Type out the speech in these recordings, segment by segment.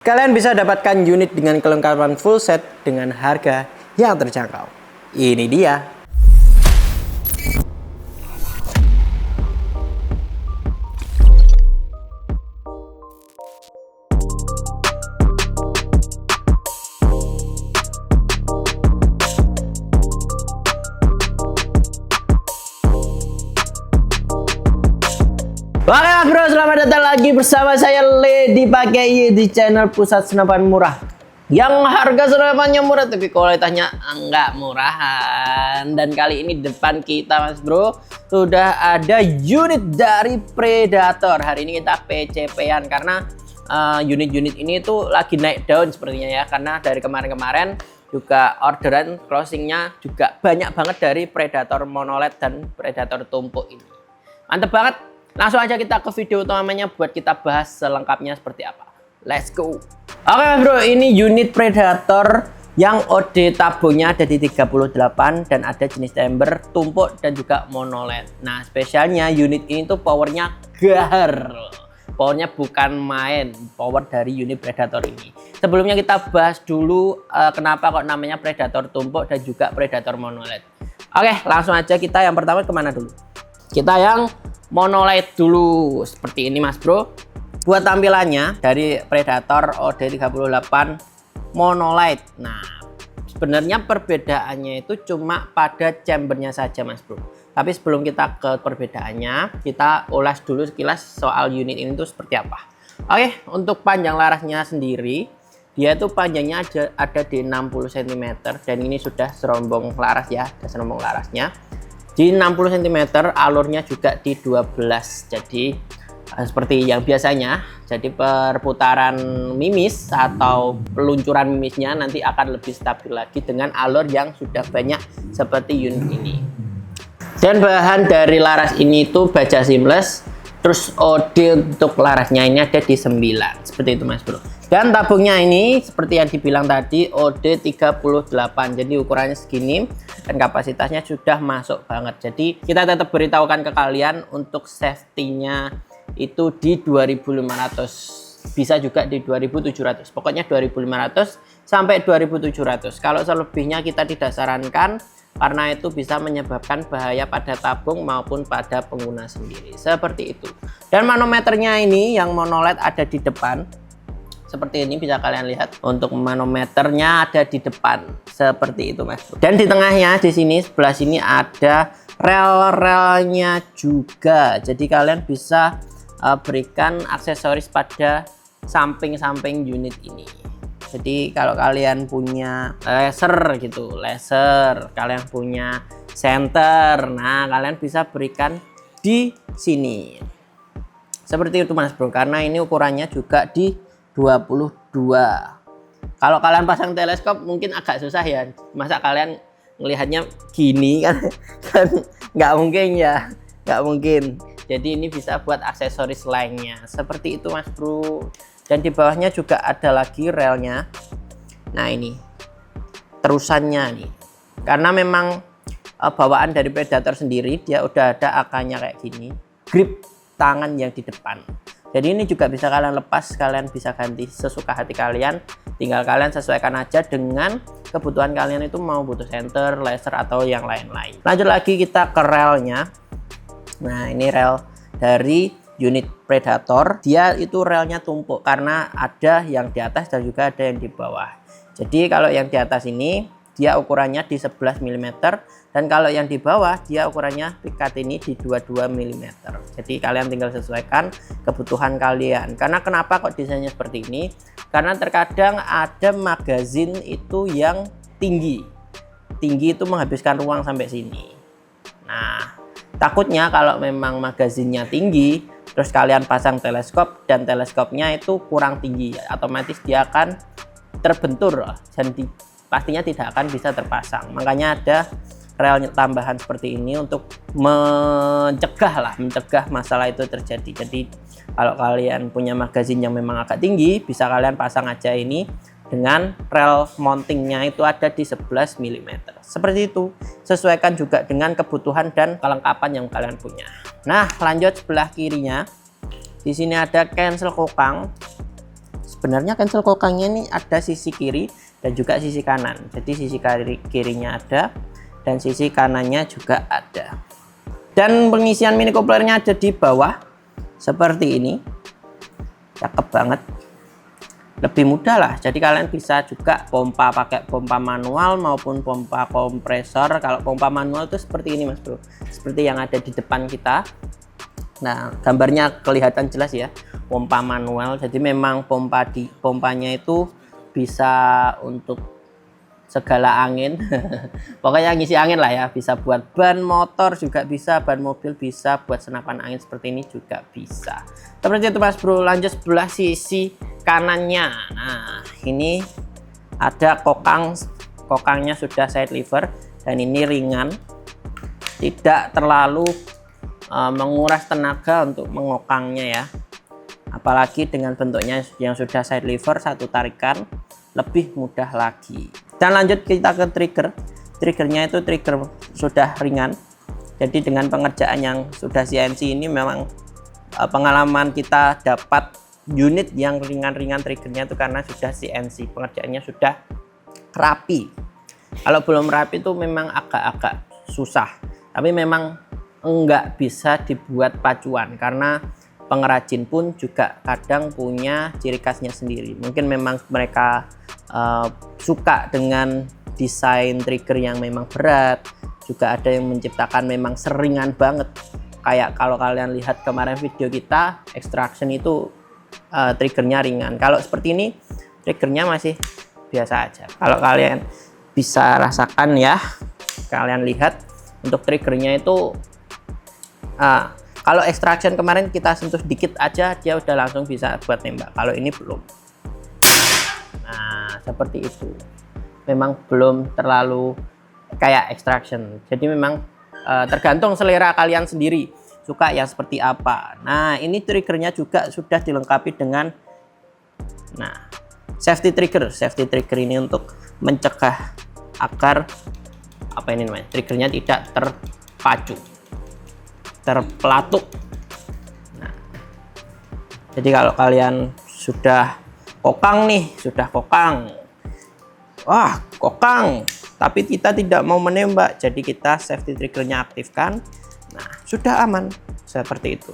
Kalian bisa dapatkan unit dengan kelengkapan full set dengan harga yang terjangkau. Ini dia. Oke mas bro, selamat datang lagi bersama saya Lady Pakai di channel Pusat Senapan Murah. Yang harga senapannya murah tapi kualitasnya enggak murahan. Dan kali ini depan kita mas bro sudah ada unit dari Predator. Hari ini kita PCP-an karena unit-unit ini tuh lagi naik daun sepertinya ya. Karena dari kemarin-kemarin juga orderan closingnya juga banyak banget dari Predator monoled dan Predator tumpuk ini. Mantep banget. Langsung aja kita ke video utamanya buat kita bahas selengkapnya seperti apa. Let's go. Oke mas bro, ini unit Predator yang OD tabungnya ada di 38 dan ada jenis chamber, tumpuk dan juga monoled. Nah spesialnya unit ini tuh powernya gahar. Powernya bukan main, power dari unit Predator ini. Sebelumnya kita bahas dulu kenapa kok namanya Predator tumpuk dan juga Predator monoled. Oke langsung aja kita yang pertama kemana dulu? Kita yang monoled dulu seperti ini mas bro. Buat tampilannya dari Predator OD38 monoled. Nah sebenarnya perbedaannya itu cuma pada chambernya saja mas bro. Tapi sebelum kita ke perbedaannya, kita ulas dulu sekilas soal unit ini tuh seperti apa. Oke, untuk panjang larasnya sendiri dia tuh panjangnya ada di 60 cm dan ini sudah serombong laras ya, ada serombong larasnya di 60 cm, alurnya juga di 12. Jadi seperti yang biasanya, jadi perputaran mimis atau peluncuran mimisnya nanti akan lebih stabil lagi dengan alur yang sudah banyak seperti unit ini. Dan bahan dari laras ini tuh baja seamless. Terus OD untuk larasnya ini ada di 9 seperti itu mas bro. Dan tabungnya ini seperti yang dibilang tadi OD 38, jadi ukurannya segini dan kapasitasnya sudah masuk banget. Jadi kita tetap beritahukan ke kalian untuk safety-nya itu di 2500, bisa juga di 2700, pokoknya 2500 sampai 2700. Kalau selebihnya kita tidak sarankan karena itu bisa menyebabkan bahaya pada tabung maupun pada pengguna sendiri seperti itu. Dan manometernya ini yang monoled ada di depan seperti ini, bisa kalian lihat untuk manometernya ada di depan seperti itu mas. Dan di tengahnya di sini sebelah sini ada rel-relnya juga, jadi kalian bisa berikan aksesoris pada samping-samping unit ini. Jadi kalau kalian punya laser gitu, kalian punya center, nah kalian bisa berikan di sini seperti itu mas bro, karena ini ukurannya juga di 22. Kalau kalian pasang teleskop mungkin agak susah ya, masa kalian melihatnya gini kan nggak mungkin ya, nggak mungkin. Jadi ini bisa buat aksesoris lainnya seperti itu mas bro. Dan di bawahnya juga ada lagi relnya. Nah ini terusannya nih, karena memang bawaan dari Predator sendiri dia udah ada akanya kayak gini, grip tangan yang di depan. Jadi ini juga bisa kalian lepas, kalian bisa ganti sesuka hati kalian. Tinggal kalian sesuaikan aja dengan kebutuhan kalian itu mau butuh center, laser atau yang lain-lain. Lanjut lagi kita ke relnya. Nah ini rel dari unit Predator, dia itu relnya tumpuk karena ada yang di atas dan juga ada yang di bawah. Jadi kalau yang di atas ini dia ukurannya di 11 mm dan kalau yang di bawah dia ukurannya pikat ini di 22 mm. Jadi kalian tinggal sesuaikan kebutuhan kalian. Karena kenapa kok desainnya seperti ini? Karena terkadang ada magazin itu yang tinggi itu menghabiskan ruang sampai sini. Nah takutnya kalau memang magazinnya tinggi terus kalian pasang teleskop dan teleskopnya itu kurang tinggi, otomatis dia akan terbentur dan pastinya tidak akan bisa terpasang. Makanya ada rel tambahan seperti ini untuk mencegah masalah itu terjadi. Jadi kalau kalian punya magazin yang memang agak tinggi, bisa kalian pasang aja ini dengan rel mountingnya itu ada di 11 mm. Seperti itu, sesuaikan juga dengan kebutuhan dan kelengkapan yang kalian punya. Nah lanjut sebelah kirinya, di sini ada cancel kokang sebenarnya cancel kokangnya ini ada sisi kiri dan juga sisi kanan. Jadi sisi kirinya ada dan sisi kanannya juga ada. Dan pengisian mini couplernya ada di bawah seperti ini. Cakep banget. Lebih mudah lah, jadi kalian bisa juga pompa pakai pompa manual maupun pompa kompresor. Kalau pompa manual itu seperti ini mas bro, seperti yang ada di depan kita. Nah gambarnya kelihatan jelas ya, pompa manual. Jadi memang pompanya itu bisa untuk segala angin pokoknya ngisi angin lah ya, bisa buat ban motor juga bisa, ban mobil bisa, buat senapan angin seperti ini juga bisa. Seperti itu mas bro. Lanjut sebelah sisi kanannya. Nah ini ada kokangnya sudah side lever dan ini ringan, tidak terlalu menguras tenaga untuk mengokangnya ya, apalagi dengan bentuknya yang sudah side lever, satu tarikan lebih mudah lagi. Dan lanjut kita ke triggernya, itu trigger sudah ringan. Jadi dengan pengerjaan yang sudah CNC ini memang pengalaman kita dapat unit yang ringan-ringan triggernya itu karena sudah CNC, pengerjaannya sudah rapi. Kalau belum rapi itu memang agak-agak susah, tapi memang enggak bisa dibuat pacuan karena pengrajin pun juga kadang punya ciri khasnya sendiri. Mungkin memang mereka suka dengan desain trigger yang memang berat, juga ada yang menciptakan memang seringan banget. Kayak kalau kalian lihat kemarin video kita extraction itu triggernya ringan. Kalau seperti ini triggernya masih biasa aja. Kalau kalian bisa rasakan ya, kalian lihat untuk triggernya itu kalau extraction kemarin kita sentuh dikit aja dia udah langsung bisa buat nembak. Kalau ini belum. Nah seperti itu, memang belum terlalu kayak extraction. Jadi memang tergantung selera kalian sendiri suka yang seperti apa. Nah ini triggernya juga sudah dilengkapi dengan safety trigger ini untuk mencegah agar triggernya tidak terpelatuk. Nah, jadi kalau kalian sudah kokang, tapi kita tidak mau menembak, jadi kita safety triggernya aktifkan. Nah sudah aman seperti itu.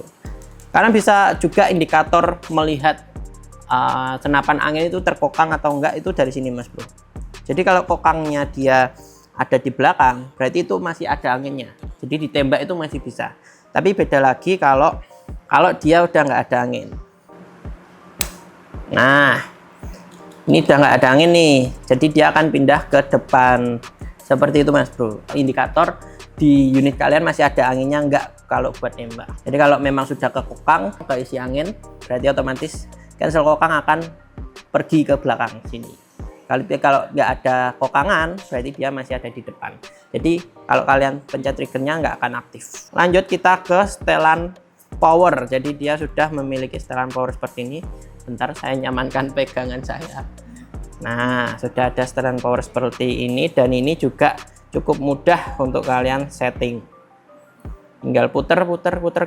Kalian bisa juga indikator melihat senapan angin itu terkokang atau enggak itu dari sini mas bro. Jadi kalau kokangnya dia ada di belakang, berarti itu masih ada anginnya, jadi ditembak itu masih bisa. Tapi beda lagi kalau dia udah nggak ada angin. Nah ini udah nggak ada angin nih, jadi dia akan pindah ke depan seperti itu mas bro. Indikator di unit kalian masih ada anginnya nggak kalau buat nembak. Jadi kalau memang sudah kekokang, keisi angin, berarti otomatis cancel kokang akan pergi ke belakang sini. Kalau nggak ada kokangan, berarti dia masih ada di depan. Jadi kalau kalian pencet triggernya nggak akan aktif. Lanjut kita ke setelan power. Jadi dia sudah memiliki setelan power seperti ini. Bentar saya nyamankan pegangan saya. Nah sudah ada setelan power seperti ini, dan ini juga cukup mudah untuk kalian setting. Tinggal puter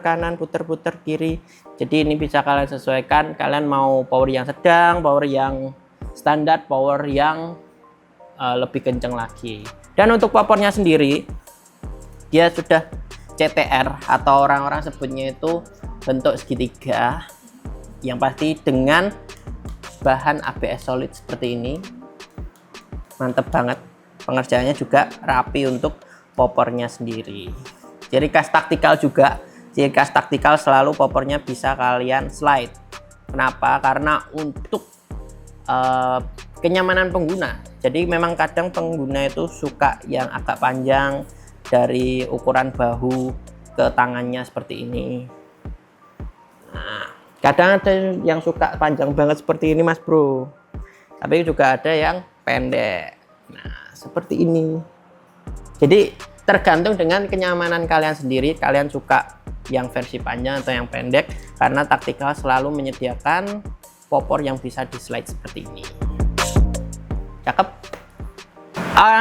kanan, puter kiri. Jadi ini bisa kalian sesuaikan, kalian mau power yang sedang, power yang standar, power yang lebih kenceng lagi. Dan untuk popornya sendiri dia sudah CTR atau orang-orang sebutnya itu bentuk segitiga, yang pasti dengan bahan ABS solid seperti ini. Mantep banget, pengerjaannya juga rapi untuk popornya sendiri. Ciri khas taktikal selalu popornya bisa kalian slide. Kenapa? Karena untuk kenyamanan pengguna. Jadi memang kadang pengguna itu suka yang agak panjang dari ukuran bahu ke tangannya seperti ini. Nah, kadang ada yang suka panjang banget seperti ini mas bro, tapi juga ada yang pendek. Nah seperti ini. Jadi tergantung dengan kenyamanan kalian sendiri, kalian suka yang versi panjang atau yang pendek, karena taktikal selalu menyediakan popor yang bisa di slide seperti ini. Cakep.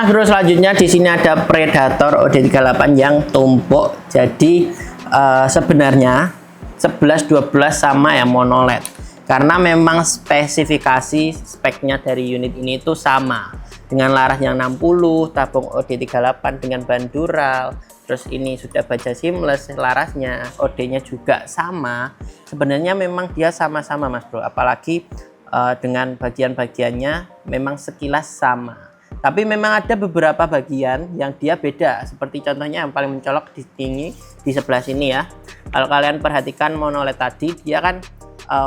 Terus selanjutnya di sini ada Predator OD38 yang tumpuk. Jadi sebenarnya 11-12 sama ya, mono LED. karena memang spesifikasi speknya dari unit ini itu sama dengan laras yang 60, tabung OD38 dengan ban dural, terus ini sudah baja seamless, larasnya OD-nya juga sama. Sebenarnya memang dia sama-sama Mas Bro, apalagi dengan bagian-bagiannya memang sekilas sama. Tapi memang ada beberapa bagian yang dia beda, seperti contohnya yang paling mencolok di sini, di sebelah sini ya. Kalau kalian perhatikan monoled tadi, dia kan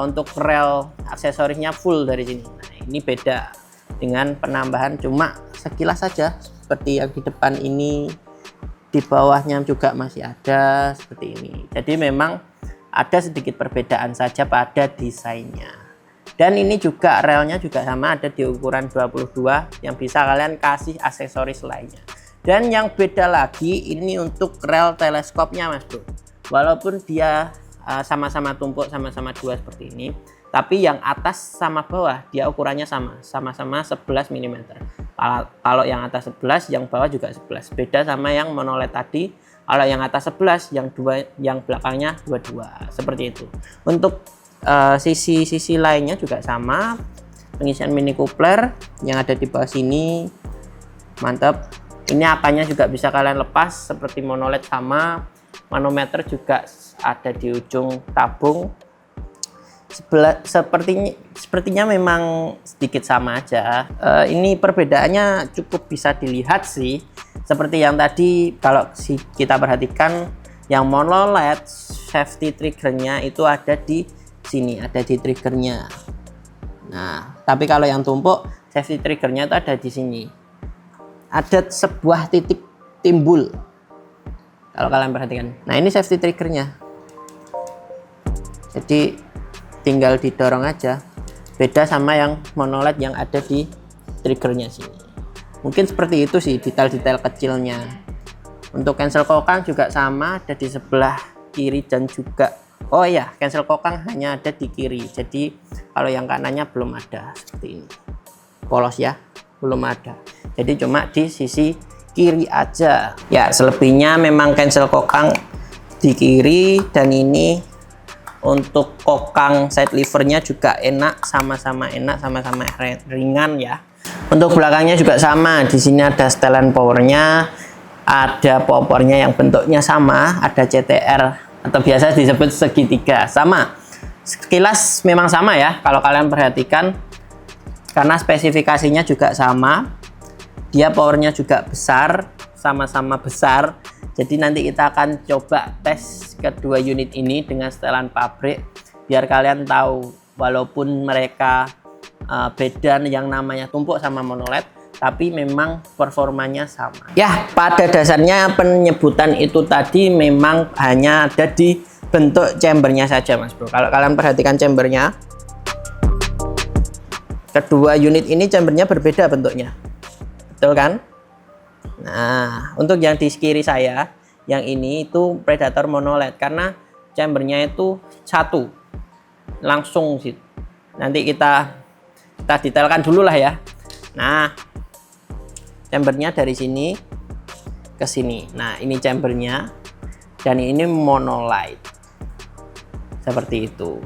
untuk rel aksesorisnya full dari sini. Nah, ini beda dengan penambahan cuma sekilas saja, seperti yang di depan ini, di bawahnya juga masih ada seperti ini. Jadi memang ada sedikit perbedaan saja pada desainnya. Dan ini juga relnya juga sama, ada di ukuran 22 yang bisa kalian kasih aksesoris lainnya. Dan yang beda lagi ini untuk rel teleskopnya Mas Bro. Walaupun dia sama-sama tumpuk, sama-sama dua seperti ini, tapi yang atas sama bawah dia ukurannya sama-sama 11 mm. Kalau yang atas 11, yang bawah juga 11. Beda sama yang monoled tadi, kalau yang atas 11, yang belakangnya 22 seperti itu. Untuk sisi-sisi lainnya juga sama, pengisian mini coupler yang ada di bawah sini, mantap. Ini akannya juga bisa kalian lepas seperti monoled sama. Manometer juga ada di ujung tabung. Sepertinya memang sedikit sama aja. Ini perbedaannya cukup bisa dilihat sih. Seperti yang tadi, kalau kita perhatikan yang monoled safety triggernya itu ada di sini, ada di triggernya. Nah, tapi kalau yang tumpuk safety triggernya itu ada di sini. Ada sebuah titik timbul. Kalau kalian perhatikan. Nah, ini safety triggernya. Jadi tinggal didorong aja. Beda sama yang monoled yang ada di triggernya sini. Mungkin seperti itu sih detail-detail kecilnya. Untuk cancel kokang juga sama, ada di sebelah kiri dan juga, oh ya, cancel kokang hanya ada di kiri. Jadi kalau yang kanannya belum ada seperti ini. Polos ya, belum ada. Jadi cuma di sisi kiri aja. Ya, selebihnya memang cancel kokang di kiri, dan ini untuk kokang side levernya juga enak, sama-sama enak, sama-sama ringan ya. Untuk belakangnya juga sama. Di sini ada setelan powernya, ada popornya yang bentuknya sama, ada CTR atau biasa disebut segitiga, sama. Sekilas memang sama ya kalau kalian perhatikan, karena spesifikasinya juga sama. Dia powernya juga besar, sama-sama besar. Jadi nanti kita akan coba tes kedua unit ini dengan setelan pabrik, biar kalian tahu walaupun mereka beda yang namanya tumpuk sama monoled, tapi memang performanya sama. Ya, pada dasarnya penyebutan itu tadi memang hanya ada di bentuk chambernya saja Mas Bro. Kalau kalian perhatikan chambernya, kedua unit ini chambernya berbeda bentuknya. Betul kan? Nah, untuk yang di kiri saya, yang ini itu Predator monoled, karena chambernya itu satu langsung sih. Nanti kita detailkan dulu lah ya. Nah, chambernya dari sini ke sini. Nah, ini chambernya, dan ini monolid seperti itu.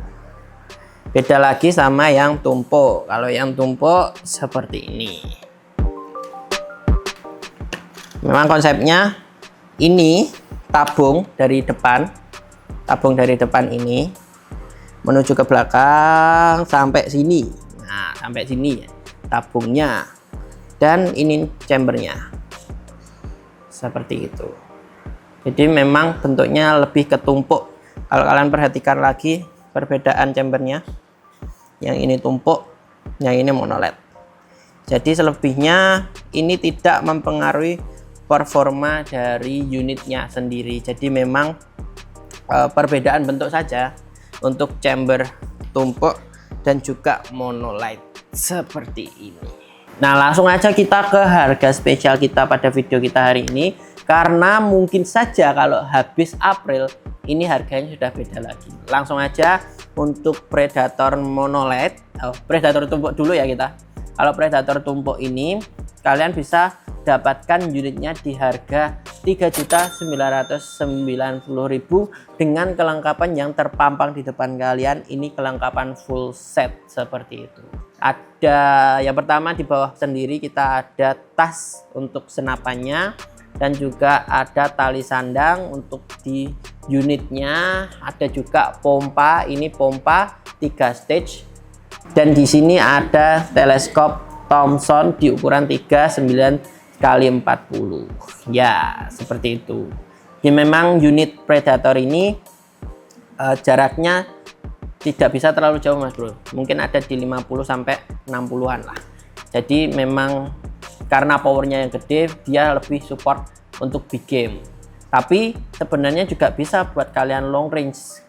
Beda lagi sama yang tumpuk. Kalau yang tumpuk seperti ini. Memang konsepnya ini tabung dari depan ini menuju ke belakang sampai sini. Nah, sampai sini ya tabungnya, dan ini chambernya seperti itu. Jadi memang bentuknya lebih ketumpuk. Kalau kalian perhatikan lagi perbedaan chambernya, yang ini tumpuk, yang ini monolid. Jadi selebihnya ini tidak mempengaruhi performa dari unitnya sendiri. Jadi memang perbedaan bentuk saja untuk chamber tumpuk dan juga monolid seperti ini. Nah, langsung aja kita ke harga spesial kita pada video kita hari ini, karena mungkin saja kalau habis April ini harganya sudah beda lagi. Langsung aja untuk Predator monolid, Predator tumpuk dulu ya kita. Kalau Predator tumpuk ini kalian bisa dapatkan unitnya di harga 3.990.000 dengan kelengkapan yang terpampang di depan kalian. Ini kelengkapan full set seperti itu. Ada yang pertama di bawah sendiri kita ada tas untuk senapannya dan juga ada tali sandang untuk di unitnya. Ada juga pompa, ini pompa 3 stage. Dan di sini ada teleskop Thomson di ukuran 39x40. Ya, seperti itu. Ini memang unit Predator ini jaraknya tidak bisa terlalu jauh Mas Bro. Mungkin ada di 50 sampai 60-an lah. Jadi memang karena powernya yang gede, dia lebih support untuk big game. Tapi sebenarnya juga bisa buat kalian long range.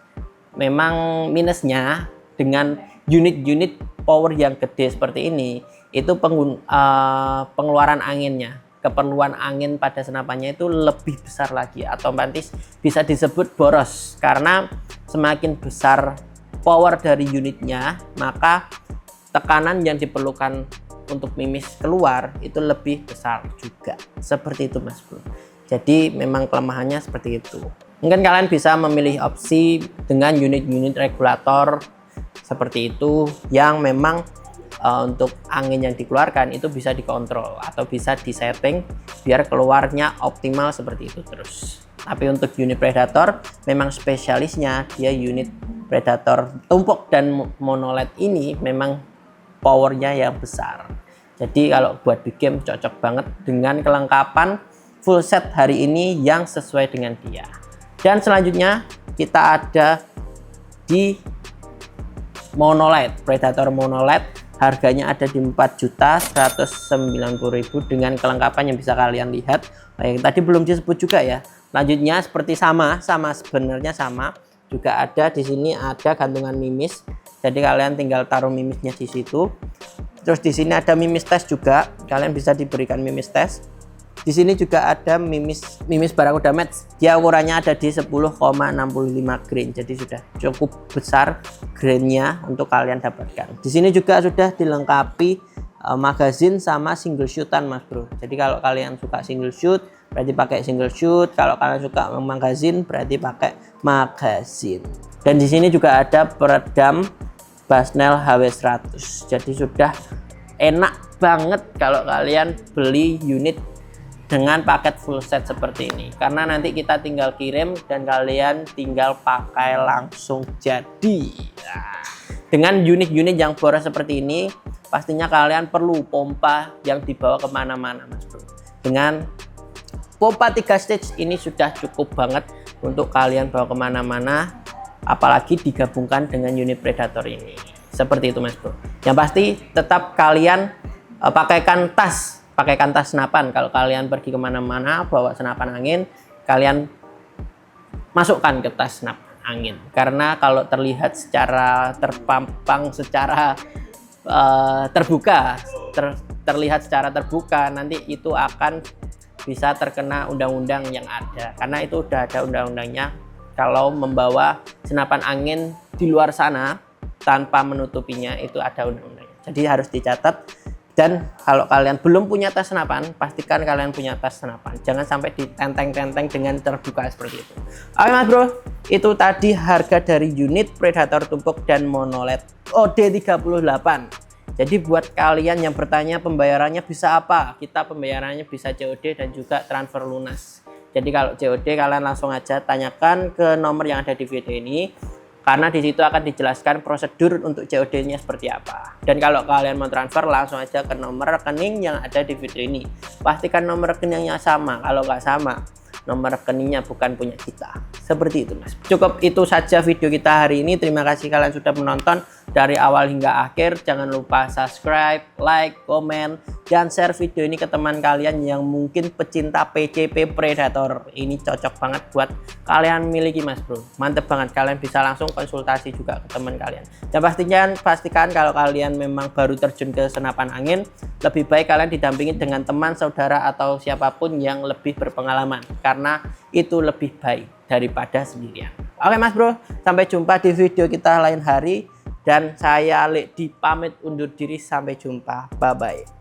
Memang minusnya dengan unit-unit power yang gede seperti ini, itu pengeluaran anginnya, keperluan angin pada senapannya itu lebih besar lagi, otomatis bisa disebut boros. Karena semakin besar power dari unitnya, maka tekanan yang diperlukan untuk mimis keluar itu lebih besar juga. Seperti itu Mas Bro. Jadi memang kelemahannya seperti itu. Mungkin kalian bisa memilih opsi dengan unit-unit regulator seperti itu yang memang untuk angin yang dikeluarkan itu bisa dikontrol atau bisa disetting biar keluarnya optimal seperti itu terus. Tapi untuk unit Predator memang spesialisnya dia unit Predator tumpuk dan monoled ini memang powernya yang besar. Jadi kalau buat big game cocok banget dengan kelengkapan full set hari ini yang sesuai dengan dia. Dan selanjutnya kita ada di monoled, Predator monoled, harganya ada di 4.190.000 dengan kelengkapan yang bisa kalian lihat. Yang tadi belum disebut juga ya. Lanjutnya seperti sama sebenarnya sama. Juga ada di sini ada gantungan mimis. Jadi kalian tinggal taruh mimisnya di situ. Terus di sini ada mimis tes juga. Kalian bisa diberikan mimis tes. Di sini juga ada mimis Barracuda Match. Dia ukurannya ada di 10,65 grain. Jadi sudah cukup besar grainnya untuk kalian dapatkan. Di sini juga sudah dilengkapi magazine sama single shootan Mas Bro. Jadi kalau kalian suka single shoot berarti pakai single shoot. Kalau kalian suka magazine berarti pakai magazine. Dan di sini juga ada peredam Bushnell HW100. Jadi sudah enak banget kalau kalian beli unit dengan paket full set seperti ini, karena nanti kita tinggal kirim dan kalian tinggal pakai langsung jadi. Nah, dengan unit-unit yang boros seperti ini pastinya kalian perlu pompa yang dibawa kemana-mana Mas Bro. Dengan pompa 3 stage ini sudah cukup banget untuk kalian bawa kemana-mana, apalagi digabungkan dengan unit Predator ini. Seperti itu Mas Bro. Yang pasti tetap kalian pakaikan tas senapan. Kalau kalian pergi kemana-mana bawa senapan angin, kalian masukkan ke tas senapan angin. Karena kalau terlihat secara terpampang, secara terlihat secara terbuka, nanti itu akan bisa terkena undang-undang yang ada. Karena itu udah ada undang-undangnya. Kalau membawa senapan angin di luar sana tanpa menutupinya itu ada undang-undangnya. Jadi harus dicatat. Dan kalau kalian belum punya tas senapan, pastikan kalian punya tas senapan. Jangan sampai ditenteng-tenteng dengan terbuka seperti itu. Oke Mas Bro, itu tadi harga dari unit Predator tumpuk dan monoled OD38. Jadi buat kalian yang bertanya pembayarannya bisa apa? Kita pembayarannya bisa COD dan juga transfer lunas. Jadi kalau COD kalian langsung aja tanyakan ke nomor yang ada di video ini. Karena di situ akan dijelaskan prosedur untuk COD-nya seperti apa. Dan kalau kalian mau transfer langsung aja ke nomor rekening yang ada di video ini. Pastikan nomor rekeningnya sama. Kalau nggak sama, nomor rekeningnya bukan punya kita. Seperti itu Mas. Cukup itu saja video kita hari ini. Terima kasih kalian sudah menonton dari awal hingga akhir. Jangan lupa subscribe, like, komen, dan share video ini ke teman kalian yang mungkin pecinta PCP Predator. Ini cocok banget buat kalian miliki Mas Bro. Mantep banget, kalian bisa langsung konsultasi juga ke teman kalian. Dan pastikan kalau kalian memang baru terjun ke senapan angin, lebih baik kalian didampingi dengan teman, saudara, atau siapapun yang lebih berpengalaman. Karena itu lebih baik daripada sendirian. Oke Mas Bro, sampai jumpa di video kita lain hari. Dan saya Lek di pamit undur diri, sampai jumpa. Bye bye.